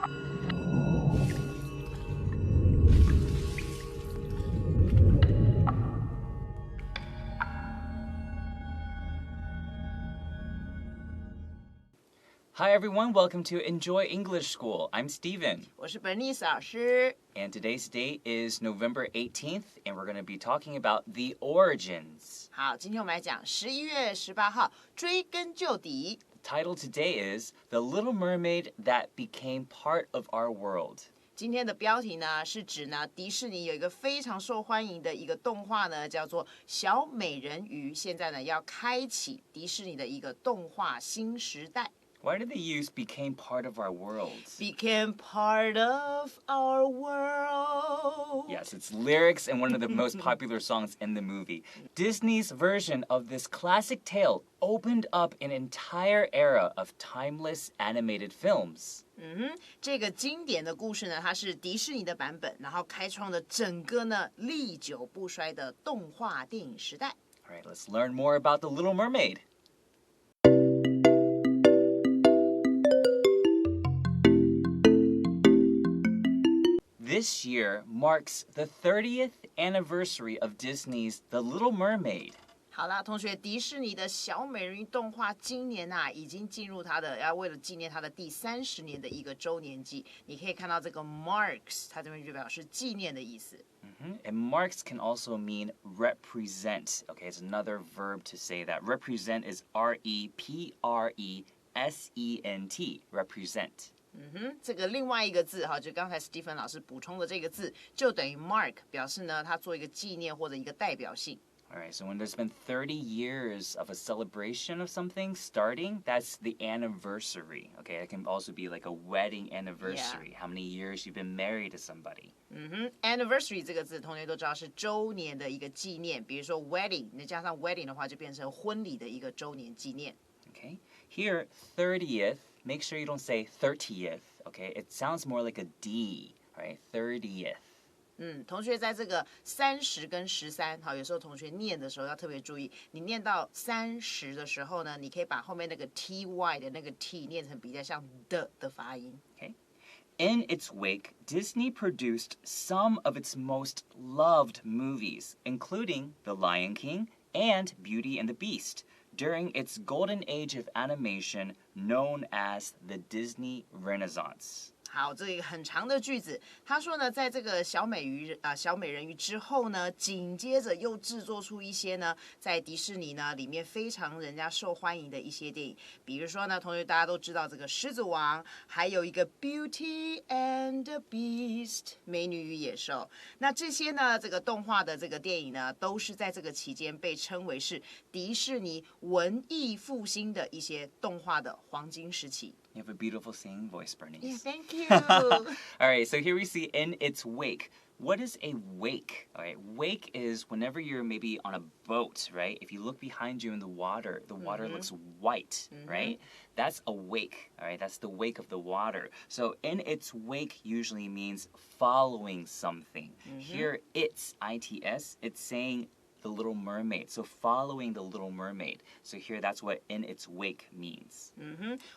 Hi everyone, welcome to Enjoy English School. I'm Steven. 我是 Bernice 老师。 And today's date is November 18th, and we're going to be talking about the origins. 好，今天我们来讲11月18号，追根究底。 The title today is The Little Mermaid That Became Part of Our World. 今天的标题呢，是指呢迪士尼有一个非常受欢迎的一个动画呢，叫做《小美人鱼》，现在呢要开启迪士尼的一个动画新时代。 Why did they use became part of our world? Became part of our world. Yes, it's lyrics and one of the most popular songs in the movie. Disney's version of this classic tale opened up an entire era of timeless animated films. 这个经典的故事呢，它是迪士尼的版本，然后开创了整个呢历久不衰的动画电影时代。 All right, let's learn more about The Little Mermaid. This year marks the 30th anniversary of Disney's The Little Mermaid. 好啦，同学，迪士尼的小美人鱼动画今年已经进入它的为了纪念它的第30年的一个周年纪。你可以看到这个 marks， 它这边就表示纪念的意思。And marks can also mean represent. Okay, it's another verb to say that. Represent is R-E-P-R-E-S-E-N-T. Represent. 这个另外一个字就刚才 Stephen 老师补充的这个字，就等于 mark， 表示呢它做一个纪念或者一个代表性。 Alright, so when there's been 30 years of a celebration of something starting, that's the anniversary. Okay, it can also be like a wedding anniversary. How many years you've been married to somebody. Anniversary 这个字，同学都知道是周年的一个纪念。比如说 wedding， 你加上 wedding 的话，就变成婚礼的一个周年纪念。 Okay, here 30th, make sure you don't say 30th. Okay, it sounds more like a D. Right, 30th. 同学在这个30跟13，有时候同学念的时候要特别注意，你念到30的时候呢，你可以把后面那个 ty 的那个 t 念成比较像的发音。Okay. In its wake, Disney produced some of its most loved movies, including The Lion King and Beauty and the Beast, during its golden age of animation known as the Disney Renaissance. 好，这个很长的句子，他说呢，在这个小美人鱼之后呢，紧接着又制作出一些呢，在迪士尼呢里面非常人家受欢迎的一些电影，比如说呢，同学大家都知道这个狮子王，还有一个 Beauty and the Beast 美女与野兽，那这些呢，这个动画的这个电影呢，都是在这个期间被称为是迪士尼文艺复兴的一些动画的黄金时期。 You have a beautiful singing voice, Bernice. Yeah, thank you. All right, so here we see in its wake. What is a wake? All right, wake is whenever you're maybe on a boat, right? If you look behind you in the water looks white, right? That's a wake, all right? That's the wake of the water. So in its wake usually means following something. Here, it's, I-T-S, it's saying The Little Mermaid. So following The Little Mermaid. So here that's what in its wake means.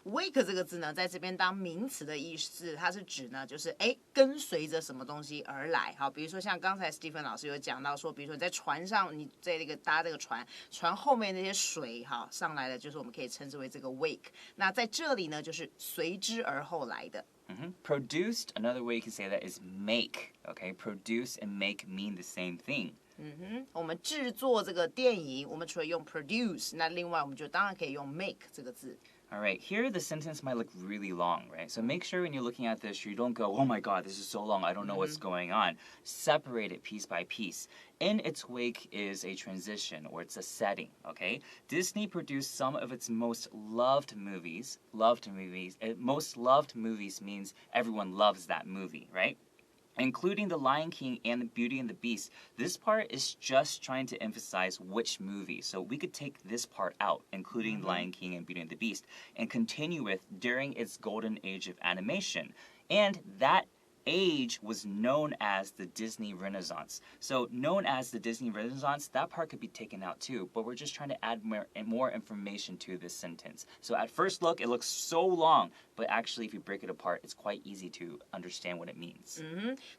Wake 这个字呢，在这边当名词的意思，它是指呢，就是跟随着什么东西而来。好，比如说像刚才 Stephen 老师有讲到说，比如说你在船上，你在这个搭这个船，船后面那些水上来的，就是我们可以称之为这个 wake。那在这里呢，就是随之而后来的。Produced, another way you can say that is make. Okay, produce and make mean the same thing. 我们制作这个电影，我们除了用 produce， 那另外我们就当然可以用 make 这个字。All right, here the sentence might look really long, right? So make sure when you're looking at this, you don't go, oh my God, this is so long, I don't know what's going on. Separate it piece by piece. In its wake is a transition, or it's a setting, okay? Disney produced some of its most loved movies. Most loved movies means everyone loves that movie, right? Including The Lion King and The Beauty and the Beast. This part is just trying to emphasize which movie. So we could take this part out, including The Lion King and Beauty and the Beast, and continue with during its golden age of animation. And that age was known as the Disney Renaissance. So known as the Disney Renaissance, that part could be taken out too, but we're just trying to add more information to this sentence. So at first look, it looks so long, but actually if you break it apart, it's quite easy to understand what it means.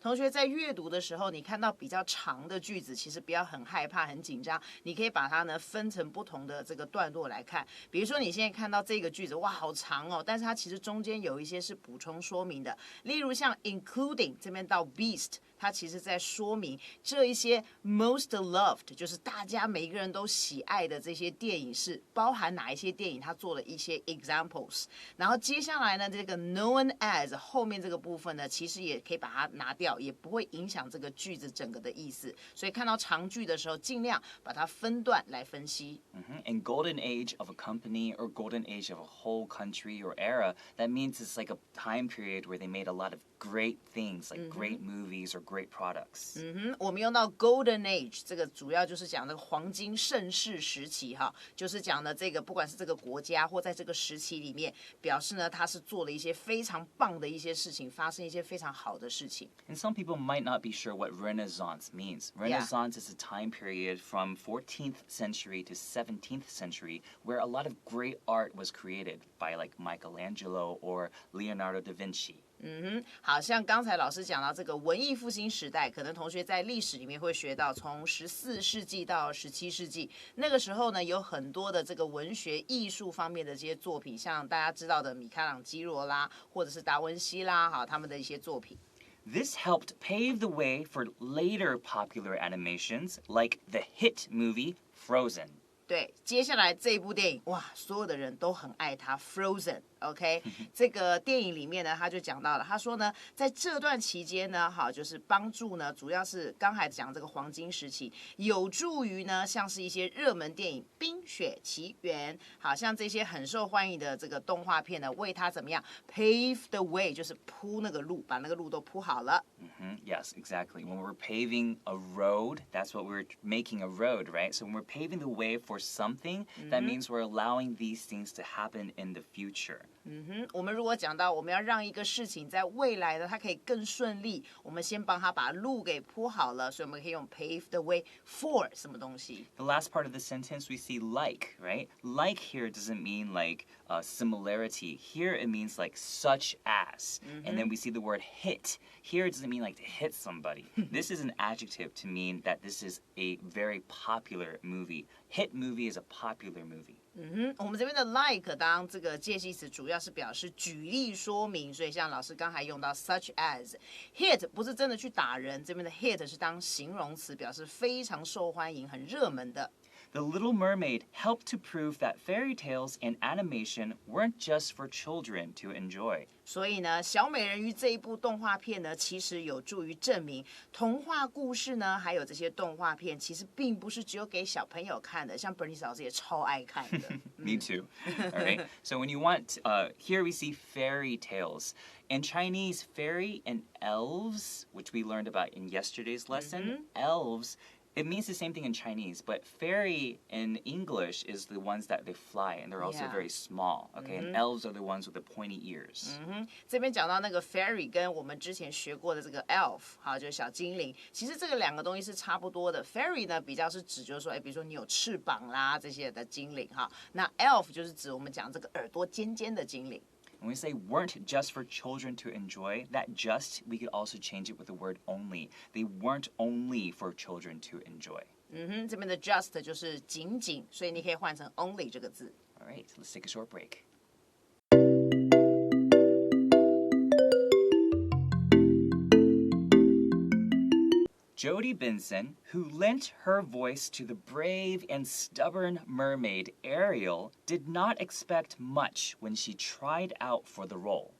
同学在阅读的时候，你看到比较长的句子，其实不要很害怕、很紧张，你可以把它呢分成不同的这个段落来看。比如说你现在看到这个句子，哇，好长哦，但是它其实中间有一些是补充说明的，例如像 including 这边到 beast。它其实在说明这一些 most loved， 就是大家每一个人都喜爱的这些电影是包含哪一些电影，它做了一些 examples。然后接下来呢，这个 known as 后面这个部分呢，其实也可以把它拿掉，也不会影响这个句子整个的意思。所以看到长句的时候，尽量把它分段来分析。And golden age of a company or golden age of a whole country or era, that means it's like a time period where they made a lot of great things, like great movies or great products. 我们用到 golden age 这个主要就是讲那个黄金盛世时期哈，就是讲的这个不管是这个国家或在这个时期里面，表示呢它是做了一些非常棒的一些事情，发生一些非常好的事情。And some people might not be sure what Renaissance means. Renaissance is a time period from 14th century to 17th century where a lot of great art was created by like Michelangelo or Leonardo da Vinci. 好像刚才老师讲到这个文艺复兴时代，可能同学在历史里面会学到，从14世纪到17世纪，那个时候呢，有很多的这个文学艺术方面的这些作品，像大家知道的米开朗基罗啦，或者是达文西啦，好，他们的一些作品。This helped pave the way for later popular animations like the hit movie Frozen. 对，接下来这一部电影，哇，所有的人都很爱它 ，Frozen。OK， 这个电影里面呢，他就讲到了，他说呢，在这段期间呢，好，就是帮助呢，主要是刚才讲这个黄金时期，有助于呢，像是一些热门电影《冰雪奇缘》，好像这些很受欢迎的这个动画片呢，为它怎么样 pave the way， 就是铺那个路，把那个路都铺好了。Yes, exactly. When we're paving a road, that's what we're making a road, right? So when we're paving the way for something, that means we're allowing these things to happen in the future. 我们如果讲到我们要让一个事情在未来呢，它可以更顺利，我们先帮它把路给铺好了，所以我们可以用 pave the way for 什么东西。The last part of the sentence we see like, right? Like here doesn't mean like similarity. Here it means like such as. And then we see the word hit. Here it doesn't mean like to hit somebody. This is an adjective to mean that this is a very popular movie. Hit movie is a popular movie. 我们这边的 like 当这个介系词主要是表示举例说明，所以像老师刚才用到 such as hit 不是真的去打人，这边的 hit 是当形容词，表示非常受欢迎、很热门的。The Little Mermaid helped to prove that fairy tales and animation weren't just for children to enjoy. 所以呢，小美人鱼这一部动画片呢，其实有助于证明童话故事呢，还有这些动画片，其实并不是只有给小朋友看的，像 Bernice 老师也超爱看的。Me too. All right. So when you want, here we see fairy tales. In Chinese, fairy and elves, which we learned about in yesterday's lesson, elves, it means the same thing in Chinese, but fairy in English is the ones that they fly, and they're also very small, okay? And elves are the ones with the pointy ears. 这边讲到那个 fairy 跟我们之前学过的这个 elf， 好，就是小精灵，其实这个两个东西是差不多的。fairy 呢比较是指就是说，比如说你有翅膀啦这些的精灵哈，那 elf 就是指我们讲这个耳朵尖尖的精灵。When we say weren't just for children to enjoy, that just, we could also change it with the word only. They weren't only for children to enjoy. 这边的 just 就是仅仅，所以你可以换成 only 这个字。All right, let's take a short break. Jodi Benson, who lent her voice to the brave and stubborn mermaid Ariel, did not expect much when she tried out for the role.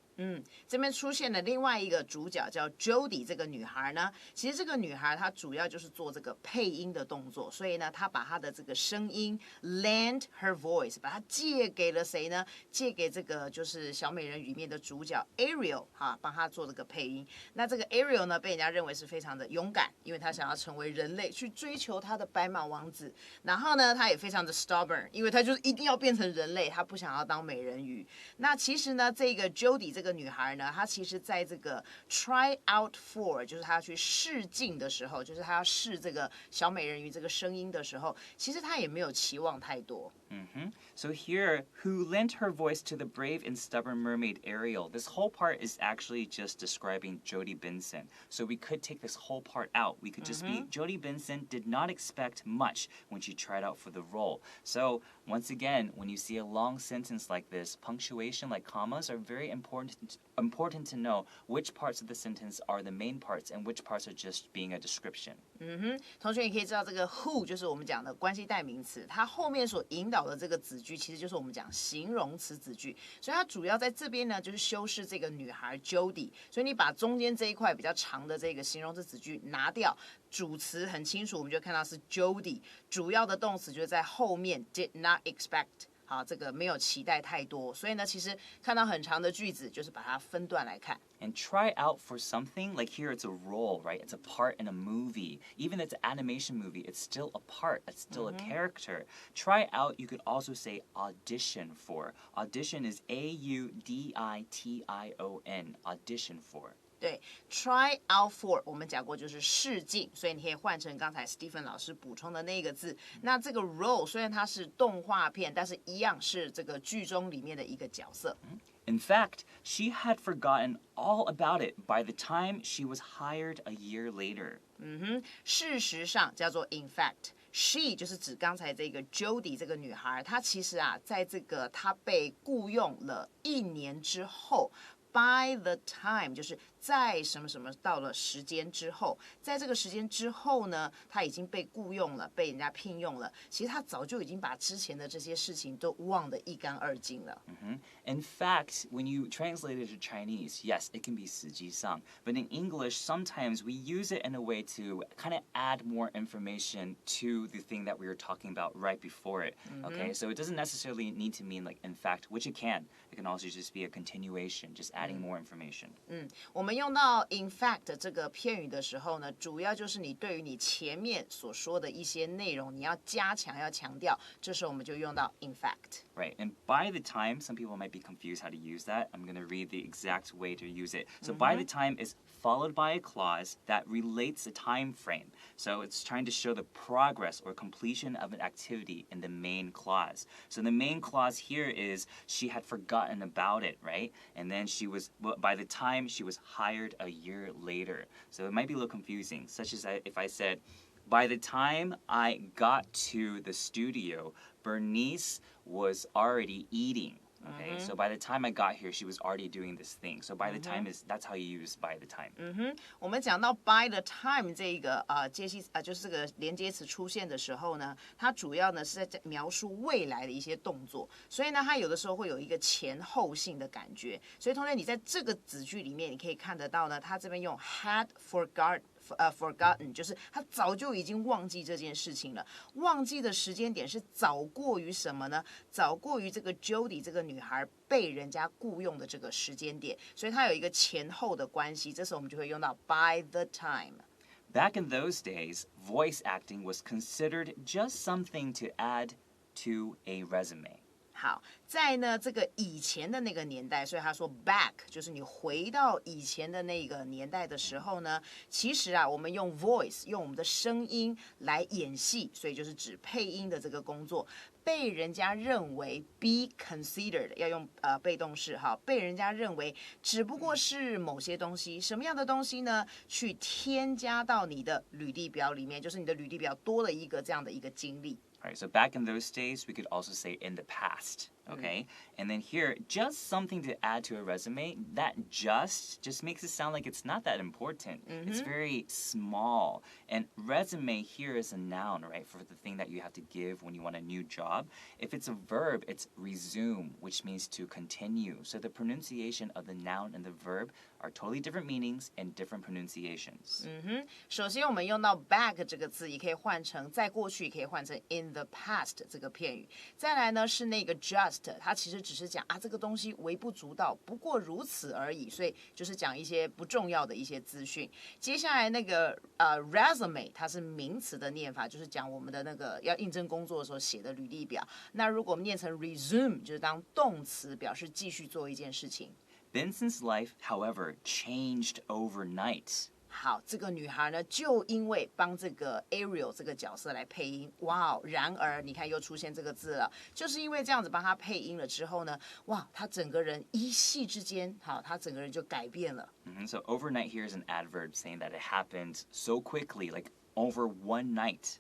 这边出现了另外一个主角叫 Jodi 这个女孩呢，其实这个女孩她主要就是做这个配音的动作，所以呢，她把她的这个声音 lend her voice， 把它借给了谁呢？借给这个就是小美人鱼里面的主角 Ariel 哈，帮她做这个配音。那这个 Ariel 呢，被人家认为是非常的勇敢，因为她想要成为人类，去追求她的白马王子。然后呢，她也非常的 stubborn， 因为她就是一定要变成人类，她不想要当美人鱼。那其实呢，这个 Jodi 这个个女孩呢，她其实在这个 try out for， 就是她要去试镜的时候，就是她要试这个小美人鱼这个声音的时候，其实她也没有期望太多。So here, who lent her voice to the brave and stubborn mermaid Ariel? This whole part is actually just describing Jodi Benson. So we could take this whole part out. We could just be Jodi Benson did not expect much when she tried out for the role. So once again, when you see a long sentence like this, punctuation like commas are very important to know which parts of the sentence are the main parts and which parts are just being a description. 同学也可以知道这个 who 就是我们讲的关系代名词，它后面所引导的这个子句其实就是我们讲形容词子句，所以它主要在这边呢就是修饰这个女孩 Jodi， 所以你把中间这一块比较长的这个形容词子句拿掉，主词很清楚，我们就看到是 Jodi， 主要的动词就是在后面 did not expect。好，这个没有期待太多，所以呢，其实看到很长的句子，就是把它分段来看。And try out for something, like here it's a role, right? It's a part in a movie. Even if it's an animation movie, it's still a part, it's still a character. Try out, you could also say audition for. Audition is audition, audition for. 对 ，try out for 我们讲过就是试镜，所以你可以换成刚才 Stephen 老师补充的那个字。那这个 role 虽然它是动画片，但是一样是这个剧中里面的一个角色。In fact, she had forgotten all about it by the time she was hired a year later. 事实上叫做 in fact。She 就是指刚才这个 Jodi 这个女孩，她其实在这个她被雇佣了1年之后 ，by the time 就是在什么什么到了时间之后，在这个时间之后呢，她已经被雇佣了，被人家聘用了。其实她早就已经把之前的这些事情都忘得一干二净了。In fact, when you translate it to Chinese, yes, it can be 实际上, but in English, sometimes we use it in a way to kind of add more information to the thing that we were talking about right before it. Okay, so it doesn't necessarily need to mean like in fact, which it can. It can also just be a continuation, just adding more information. 我们用到 in fact 这个片语的时候呢，主要就是你对于你前面所说的一些内容，你要加强、要强调，这时候我们就用到 in fact。Right, and by the time, some people might be confused how to use that. I'm going to read the exact way to use it. So by the time is followed by a clause that relates a time frame. So it's trying to show the progress or completion of an activity in the main clause. So the main clause here is she had forgotten about it, right? And then by the time she was hired a year later. So it might be a little confusing, such as if I said, by the time I got to the studio, Bernice was already eating. Okay, so by the time I got here, she was already doing this thing. So by the time that's how you use by the time. 我们讲到 by the time 这一个就是这个连接词出现的时候呢，它主要呢是在描述未来的一些动作，所以呢，它有的时候会有一个前后性的感觉。所以同学，你在这个子句里面，你可以看得到呢，它这边用 had forgotten，就是他早就已经忘记这件事情了。忘记的时间点是早过于什么呢？早过于这个 Jodi 这个女孩被人家雇佣的这个时间点，所以它有一个前后的关系。这时候我们就会用到 by the time。Back in those days, voice acting was considered just something to add to a resume. 好，在呢这个以前的那个年代，所以他说 back 就是你回到以前的那个年代的时候呢，其实我们用 voice 用我们的声音来演戏，所以就是指配音的这个工作，被人家认为 be considered 要用被动式哈，被人家认为只不过是某些东西，什么样的东西呢？去添加到你的履历表里面，就是你的履历表多了一个这样的一个经历。All right, so back in those days, we could also say in the past, okay? And then here, just something to add to a resume, that just makes it sound like it's not that important. It's very small. And resume here is a noun, right, for the thing that you have to give when you want a new job. If it's a verb, it's resume, which means to continue. So the pronunciation of the noun and the verb are totally different meanings and different pronunciations. 首先我们用到 back 这个字，也可以换成在过去，也可以换成 in the past 这个片语。再来呢是那个 just， 它其实只是讲这个东西微不足道，不过如此而已，所以就是讲一些不重要的一些资讯。接下来那个resume 它是名词的念法，就是讲我们的那个要应征工作的时候写的履历表。那如果我们念成 resume， 就是当动词，表示继续做一件事情。Benson's life, however, changed overnight. 好，这个女孩呢，就因为帮这个 Ariel 这个角色来配音，哇哦！然而，你看又出现这个字了，就是因为这样子帮她配音了之后呢，哇，她整个人一夕之间，好，她整个人就改变了。So overnight here is an adverb saying that it happened so quickly, like over one night.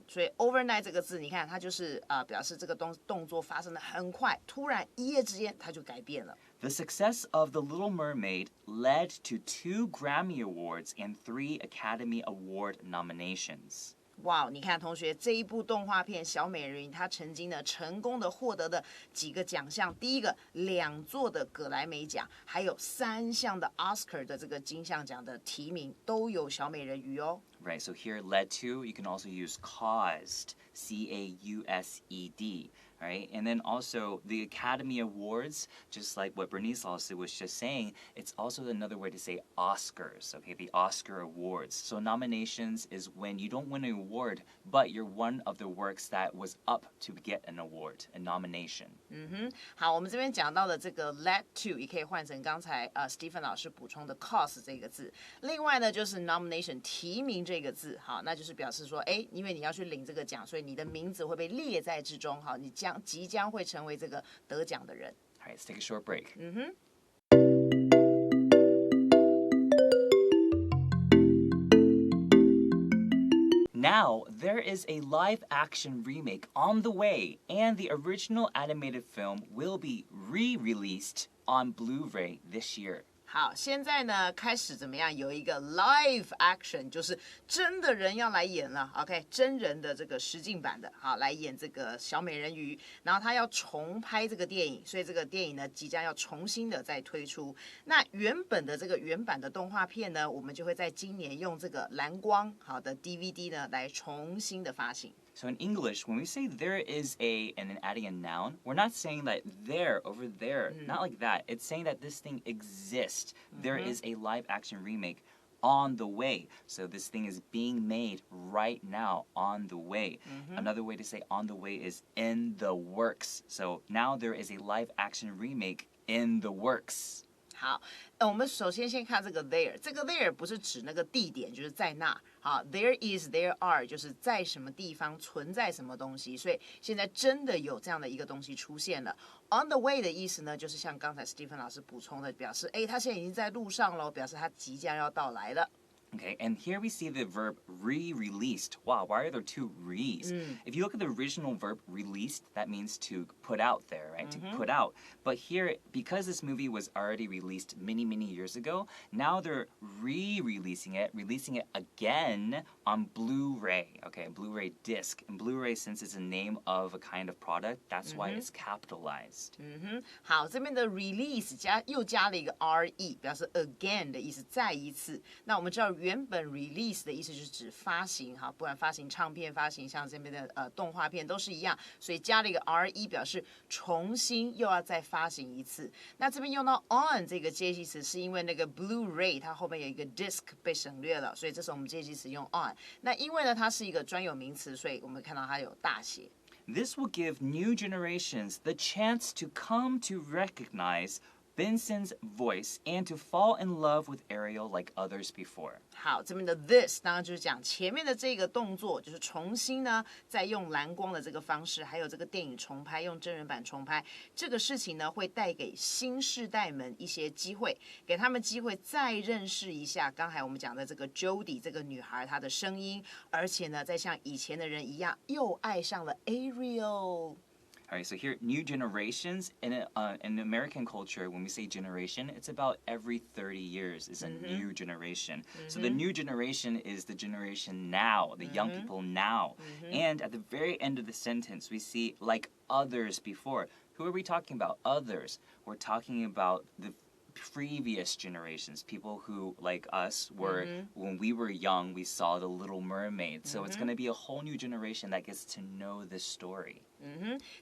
所以 overnight 这个字，你看它就是表示这个动作发生的很快，突然一夜之间它就改变了。The success of The Little Mermaid led to 2 Grammy Awards and 3 Academy Award nominations. 哇，你看同学，这一部动画片《小美人鱼》，它曾经呢成功的获得的几个奖项，第一个2座的葛莱美奖，还有3项的 Oscar 的这个金像奖的提名，都有小美人鱼哦。Right, so here led to, you can also use caused, C-A-U-S-E-D, right? And then also the Academy Awards, just like what Bernice also was just saying, it's also another way to say Oscars, okay? The Oscar Awards. So nominations is when you don't win an award, but you're one of the works that was up to get an award, a nomination. 好，我们这边讲到的这个 led to 也可以换成刚才Stephen 老师补充的 cause 这个字。另外呢，就是 nomination 提名这个字，好，那就是表示说，因为你要去领这个奖，所以你的名字会被列在之中，好，你即将会成为这个得奖的人。All right, let's take a short break. Now, there is a live-action remake on the way, and the original animated film will be re-released on Blu-ray this year. 好，现在呢开始怎么样？有一个 live action， 就是真的人要来演了 ，OK， 真人的这个实境版的，好来演这个小美人鱼，然后他要重拍这个电影，所以这个电影呢即将要重新的再推出。那原本的这个原版的动画片呢，我们就会在今年用这个蓝光好的 DVD 呢来重新的发行。So in English, when we say there is a and then adding a noun, we're not saying that there, over there, not like that. It's saying that this thing exists. There is a live action remake on the way. So this thing is being made right now on the way. Another way to say on the way is in the works. So now there is a live action remake in the works. 好，我们首先先看这个 there， 这个 there 不是指那个地点，就是在那。好 ，there is there are 就是在什么地方存在什么东西，所以现在真的有这样的一个东西出现了。On the way 的意思呢，就是像刚才 Stephen 老师补充的，表示他现在已经在路上了，表示他即将要到来了。Okay, and here we see the verb re-released. Wow, why are there 2 re's? If you look at the original verb released, that means to put out there, right? To put out. But here, because this movie was already released many, many years ago, now they're releasing it again on Blu-ray, okay, Blu-ray disc. And Blu-ray, since it's a name of a kind of product, that's why it's capitalized. 好，这边的 release 又加了一个 re， 表示 again 的意思，再一次。那我们知道原本 release 的意思就是指发行，哈，不管发行唱片、发行像这边的动画片都是一样，所以加了一个 re 表示重新又要再发行一次。那这边用到 on 这个介系词，是因为那个 Blu-ray 它后面有一个 disc 被省略了，所以这时候我们介系词用 on。那因为呢它是一个专有名词，所以我们看到它有大写。This will give new generations the chance to come to recognize Benson's voice and to fall in love with Ariel like others before. 好，这边的 this 当然就是讲前面的这个动作，就是重新呢，再用蓝光的这个方式，还有这个电影重拍，用真人版重拍，这个事情呢，会带给新世代们一些机会，给他们机会再认识一下刚才我们讲的这个 Jodi 这个女孩她的声音，而且呢，再像以前的人一样，又爱上了 Ariel。All right, so here, new generations, in American culture, when we say generation, it's about every 30 years is a new generation. So the new generation is the generation now, the young people now. And at the very end of the sentence, we see like others before. Who are we talking about? Others. We're talking about the previous generations, people who, like us, were when we were young, we saw the Little Mermaid. So it's going to be a whole new generation that gets to know this story.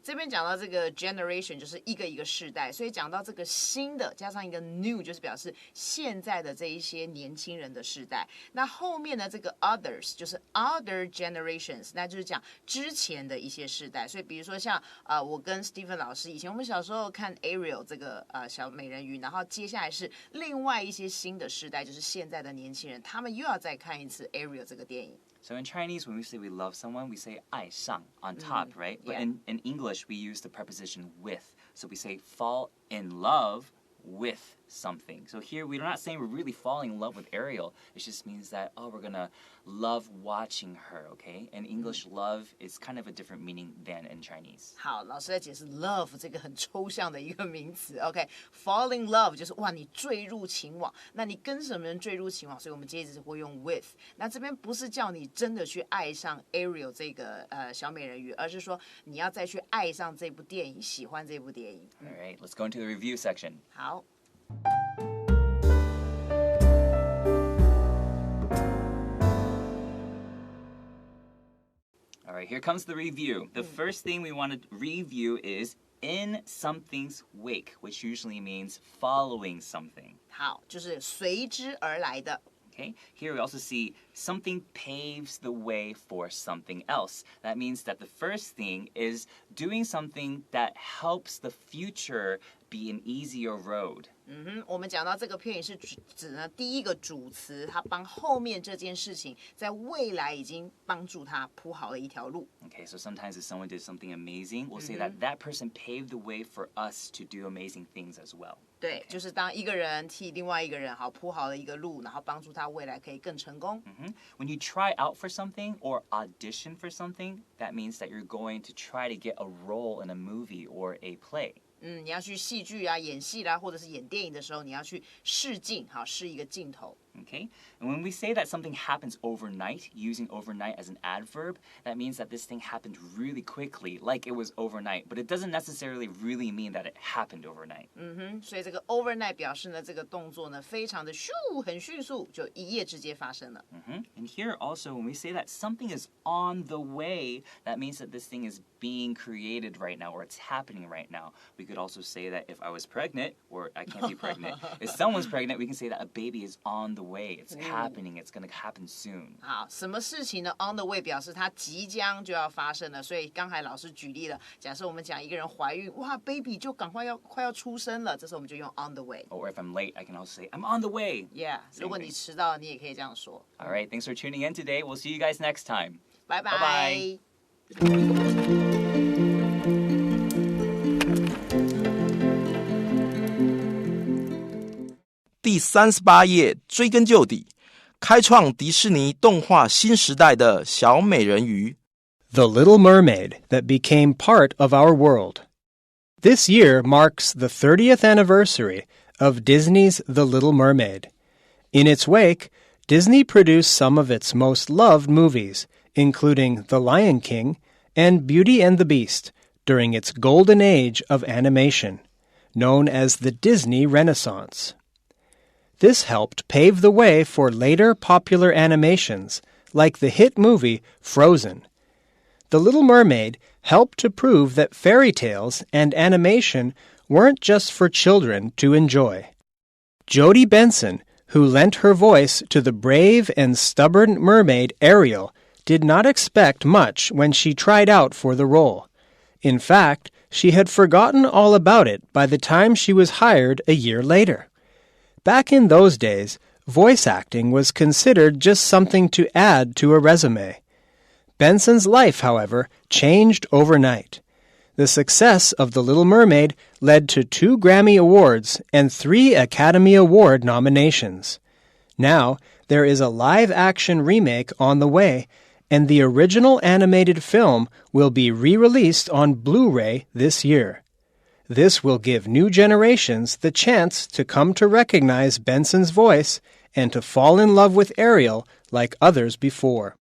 这边讲到这个 generation 就是一个一个世代，所以讲到这个新的加上一个 new 就是表示现在的这一些年轻人的世代。那后面的这个 others 就是 other generations， 那就是讲之前的一些世代。所以比如说像我跟 Stephen 老师以前我们小时候看 Ariel 这个小美人鱼，然后接下来是另外一些新的世代，就是现在的年轻人，他们又要再看一次 Ariel 这个电影。So in Chinese, when we say we love someone, we say 爱上 on top, right? But in English, we use the preposition with. So we say fall in love with something. So here, we're not saying we're really falling in love with Ariel. It just means that, we're going to love watching her, okay? In English, love is kind of a different meaning than in Chinese. 好，老师在解释 love 这个很抽象的一个名词 ，OK？Fall in love 就是哇，你坠入情网。那你跟什么人坠入情网？所以我们接着会用 with。那这边不是叫你真的去爱上 Ariel 这个小美人鱼，而是说你要再去爱上这部电影，喜欢这部电影。All right, let's go into the review section. 好。All right, here comes the review. The first thing we want to review is in something's wake, which usually means following something. 好，就是随之而来的。Okay, here we also see something paves the way for something else. That means that the first thing is doing something that helps the future be an easier road. 我们讲到这个片语是指呢第一个主词，它帮后面这件事情在未来已经帮助他铺好了一条路。Okay, so sometimes if someone did something amazing, we'll say that that person paved the way for us to do amazing things as well. 对，就是当一个人替另外一个人好铺好了一个路，然后帮助他未来可以更成功。When you try out for something or audition for something, that means that you're going to try to get a role in a movie or a play. 你要去戏剧啊、演戏啦，或者是演电影的时候，你要去试镜，好试一个镜头。Okay? And when we say that something happens overnight, using overnight as an adverb, that means that this thing happened really quickly, like it was overnight. But it doesn't necessarily really mean that it happened overnight. 所以这个 overnight 表示呢，这个动作呢非常的很迅速，就一夜之间发生了。And here also, when we say that something is on the way, that means that this thing is being created right now, or it's happening right now. We could also say that if I was pregnant, or I can't be pregnant, if someone's pregnant, we can say that a baby is on the way. It's happening. It's going to happen soon. 好，什么事情呢 ？On the way 表示它即将就要发生了。所以刚才老师举例了，假设我们讲一个人怀孕，哇 ，baby 就快要出生了，这时候我们就用 on the way。Or if I'm late, I can also say I'm on the way. Yeah， 如果你迟到了，你也可以这样说。All right, thanks for tuning in today. We'll see you guys next time. 拜拜。Bye-bye. 第38页，追根究底，开创迪士尼动画新时代的小美人鱼。The Little Mermaid that became part of our world. This year marks the 30th anniversary of Disney's The Little Mermaid. In its wake, Disney produced some of its most loved movies, including The Lion King and Beauty and the Beast, during its golden age of animation, known as the Disney Renaissance. This helped pave the way for later popular animations, like the hit movie Frozen. The Little Mermaid helped to prove that fairy tales and animation weren't just for children to enjoy. Jodi Benson, who lent her voice to the brave and stubborn mermaid Ariel, did not expect much when she tried out for the role. In fact, she had forgotten all about it by the time she was hired a year later. Back in those days, voice acting was considered just something to add to a resume. Benson's life, however, changed overnight. The success of The Little Mermaid led to 2 Grammy Awards and 3 Academy Award nominations. Now, there is a live-action remake on the way, and the original animated film will be re-released on Blu-ray this year. This will give new generations the chance to come to recognize Benson's voice and to fall in love with Ariel like others before.